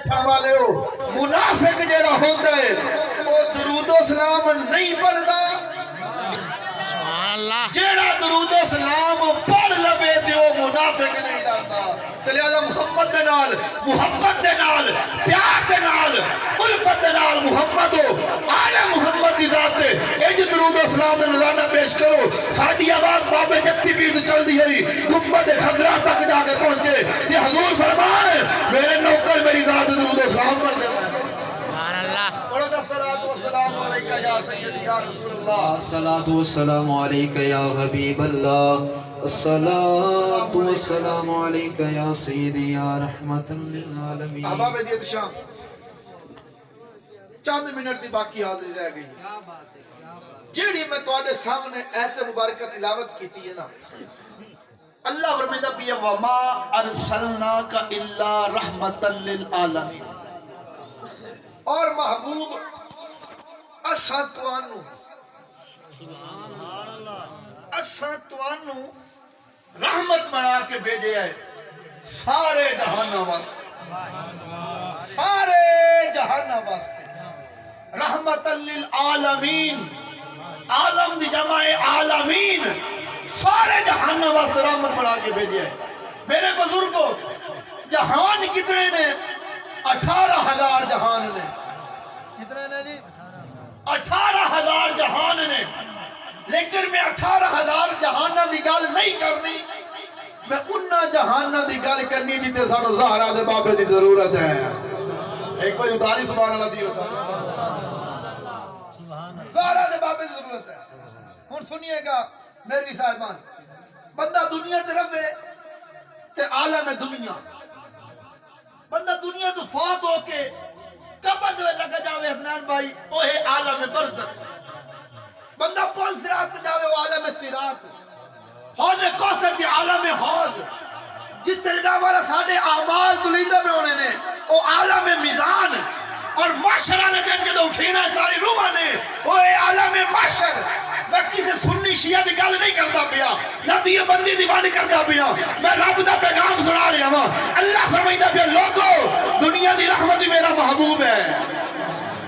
بیٹھا والے ہو منافق جڑا ہوتا ہے وہ درود و سلام نہیں پڑھدا جیڑا درود و سلام پڑھ لبے تے وہ منافق نہیں لاتا چلے آدھا محمد دے نال محبت دے نال پیار دے نال الفت دے نال محمد ہو آل محمد دی ذات دے اج درود و سلام دے نظرانہ پیش کرو ساڑھی آواز بابے جتی پیر چل دی ہے گنبد خضرا تک جا کے پہنچے کہ حضور فرمائے میرے نوکر میری ذات درود و سلام کر دے الصلاة والسلام عليك يا حبيب الله الصلاة والسلام عليك يا سيدي يا رحمة للعالمين احباب دیت شام چند منٹ دی باقی حاضری رہ گئی جیڑی میں تواڈے سامنے ایت مبارکہ تلاوت کیتی ہے نا اللہ فرمائندا بھی وما ارسلناک الا رحمتا للعالمین اور محبوب اساں توانو رحمت بنا کے بھیجے ہے سارے جہانوں واسطے سارے جہانوں واسطے رحمت للعالمین عالم دی جمع عالمین سارے جہانوں واسطے رحمت بنا کے بھیجے ہے میرے بزرگوں جہان کتنے نے 18,000 جہان نے کتنے نے جی 18,000 جہان نے لیکن میں 18,000 جہانہ دی گل نہیں کرنی میں انہا جہانہ دی گل کرنی جیتے سانو زہرہ دے بابے دی ضرورت ہے ایک بار اتاری سبحان اللہ دی ہوتا زہرہ دے بابے دی ضرورت ہے ہون سنیے گا میری صاحبان بندہ دنیا تے رہے تے عالم دنیا بندہ دنیا تو فوت ہو کے قبر دے لگا جاوے حسنان بھائی اوہے عالم برزخ بندہ پول سرات جاوے وہ عالم سرات حوض کوثر دی عالم حوض جتنے جاوالا ساڑھے اعمال دلیدہ میں ہونے نے وہ عالم میزان اور معاشرہ نے دن کے دو اٹھینا ساری روح نے وہ عالم معاشر وقتی سے سنی شیعہ دی گل نہیں کرتا پیا نہ دیئے بندی دیوانی کرتا پیا میں رب دا پیغام سنا رہا ہوں اللہ فرمائیدہ پیا لوگو دنیا دی رحمت بھی میرا محبوب ہے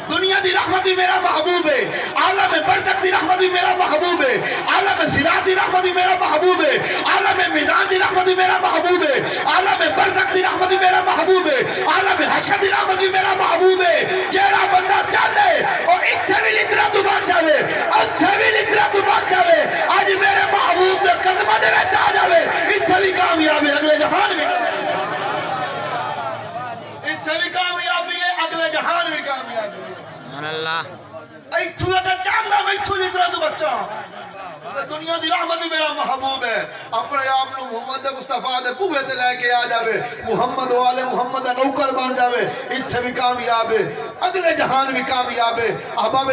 دنیا دی رحمت بھی میرا محبوب ہے عالم برزخ دی رحمت بھی میرا محبوب ہے عالم صراط دی رحمت بھی میرا محبوب ہے عالم میدان دی رحمت بھی میرا محبوب ہے عالم برزخ دی رحمت بھی میرا محبوب ہے عالم حشر دی رحمت بھی میرا محبوب ہے جیڑا بندہ چاہتے اور اتھے بھی لکرہ تو بان جاوے اتھے بھی لکرہ تو بان جاوے آج میرے محبوب دے قدمہ دے رہے چاہ جاوے اتھے بھی کامیاب ہے اگلے جہان بھی اتھے بھی کامیاب ہے اگلے جہان بھی کامیاب ہے ایتھو اگر چاہتا میں ایتھو جترا تو بچہ دنیا دی رحمت بھی میرا محبوب ہے اپنے آپ کو محمد مصطفیٰ دے پوہے تے لے کے آ جاوے محمد والے محمد نوکر بان جاوے اتھے بھی کامیاب ہے اگلے جہان بھی کامیاب ہے احباب